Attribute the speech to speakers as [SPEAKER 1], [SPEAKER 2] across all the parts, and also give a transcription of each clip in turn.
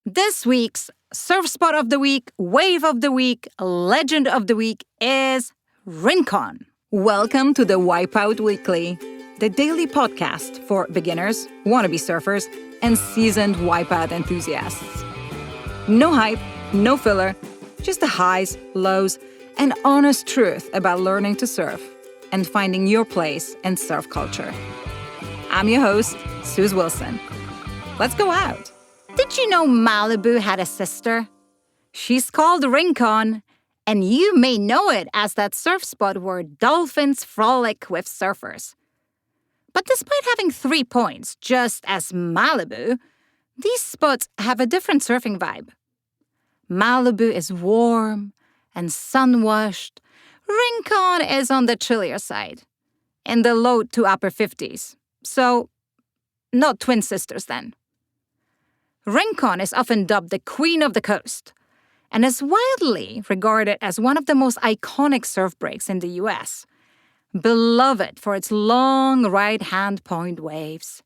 [SPEAKER 1] This week's Surf Spot of the Week, Wave of the Week, Legend of the Week is Rincon. Welcome to the Wipeout Weekly, the daily podcast for beginners, wannabe surfers, and seasoned wipeout enthusiasts. No hype, no filler, just the highs, lows, and honest truth about learning to surf and finding your place in surf culture. I'm your host, Suze Wilson. Let's go out. Did you know Malibu had a sister? She's called Rincon, and you may know it as that surf spot where dolphins frolic with surfers. But despite having 3 points, just as Malibu, these spots have a different surfing vibe. Malibu is warm and sun-washed. Rincon is on the chillier side, in the low to upper 50s. So, not twin sisters then. Rincon is often dubbed the Queen of the Coast and is widely regarded as one of the most iconic surf breaks in the U.S., beloved for its long right-hand point waves.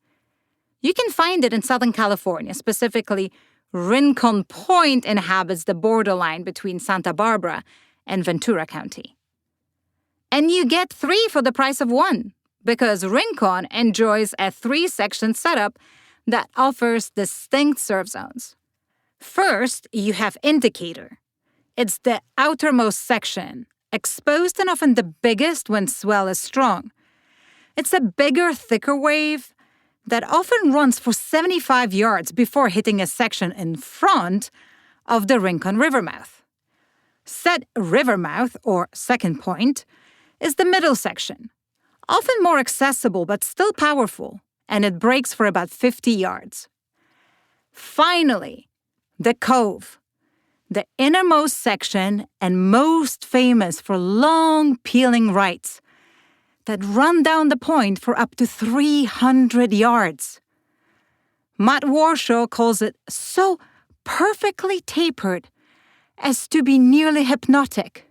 [SPEAKER 1] You can find it in Southern California, specifically Rincon Point inhabits the borderline between Santa Barbara and Ventura County. And you get 3 for the price of 1, because Rincon enjoys a 3-section setup that offers distinct surf zones. First, you have Indicator. It's the outermost section, exposed and often the biggest when swell is strong. It's a bigger, thicker wave that often runs for 75 yards before hitting a section in front of the Rincon Rivermouth. Said Rivermouth, or second point, is the middle section, often more accessible but still powerful, and it breaks for about 50 yards. Finally, the Cove, the innermost section and most famous for long peeling rights that run down the point for up to 300 yards. Matt Warshaw calls it so perfectly tapered as to be nearly hypnotic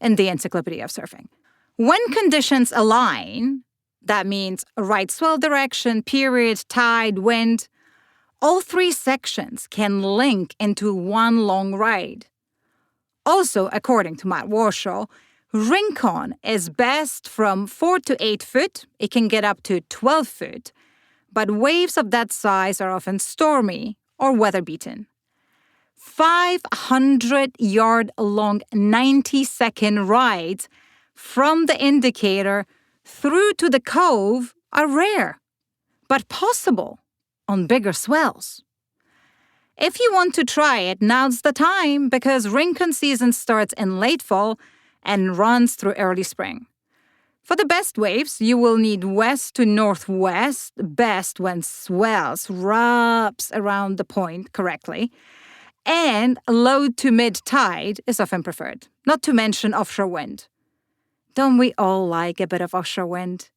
[SPEAKER 1] in the Encyclopedia of Surfing. When conditions align, that means right swell direction, period, tide, wind, all 3 sections can link into one long ride. Also, according to Matt Warshaw, Rincon is best from 4 to 8 foot. It can get up to 12 foot, but waves of that size are often stormy or weather-beaten. 500-yard-long 90-second rides from the Indicator through to the Cove are rare, but possible on bigger swells. If you want to try it, now's the time, because Rincon season starts in late fall and runs through early spring. For the best waves, you will need west to northwest, best when swells wraps around the point correctly, and low to mid-tide is often preferred, not to mention offshore wind. Don't we all like a bit of offshore wind?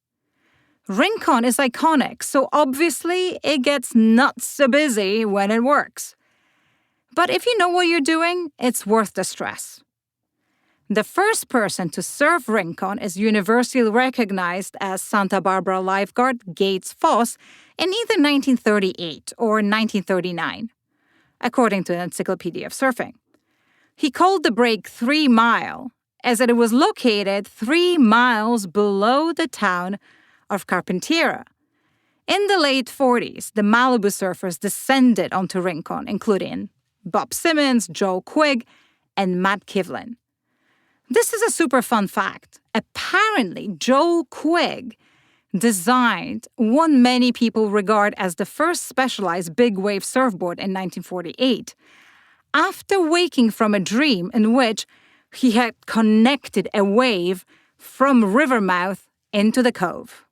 [SPEAKER 1] Rincon is iconic, so obviously it gets not so busy when it works. But if you know what you're doing, it's worth the stress. The first person to surf Rincon is universally recognized as Santa Barbara lifeguard Gates Foss in either 1938 or 1939, according to the Encyclopedia of Surfing. He called the break 3 Mile, as it was located 3 miles below the town of Carpintera. In the late 40s, the Malibu surfers descended onto Rincon, including Bob Simmons, Joe Quigg, and Matt Kivlin. This is a super fun fact. Apparently, Joe Quigg designed what many people regard as the first specialized big wave surfboard in 1948, after waking from a dream in which he had connected a wave from Rivermouth into the Cove.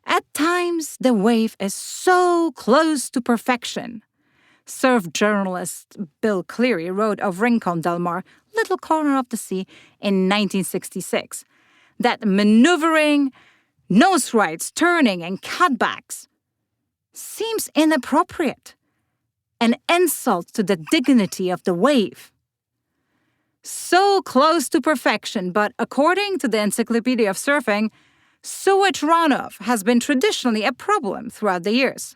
[SPEAKER 1] At times, the wave is so close to perfection. Surf journalist Bill Cleary wrote of Rincon Del Mar, Little Corner of the Sea, in 1966, that maneuvering, nose rides, turning, and cutbacks seems inappropriate, an insult to the dignity of the wave. So close to perfection, but according to the Encyclopedia of Surfing, sewage runoff has been traditionally a problem throughout the years.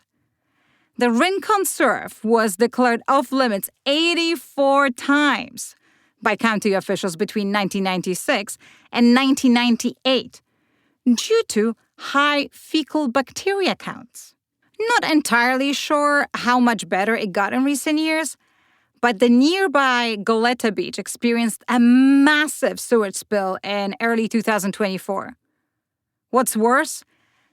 [SPEAKER 1] The Rincon surf was declared off-limits 84 times by county officials between 1996 and 1998 due to high fecal bacteria counts. Not entirely sure how much better it got in recent years, but the nearby Goleta Beach experienced a massive sewage spill in early 2024. What's worse,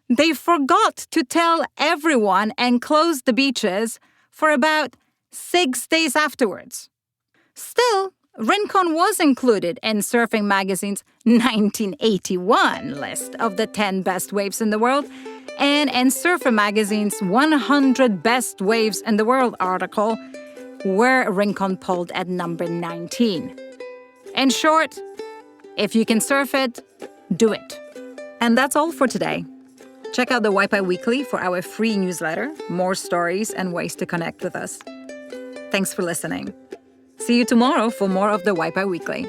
[SPEAKER 1] they forgot to tell everyone and closed the beaches for about 6 days afterwards. Still, Rincon was included in Surfing Magazine's 1981 list of the 10 best waves in the world and in Surfer Magazine's 100 Best Waves in the World article, where Rincon polled at number 19. In short, if you can surf it, do it. And that's all for today. Check out the Wipeout Weekly for our free newsletter, more stories and ways to connect with us. Thanks for listening. See you tomorrow for more of the Wipeout Weekly.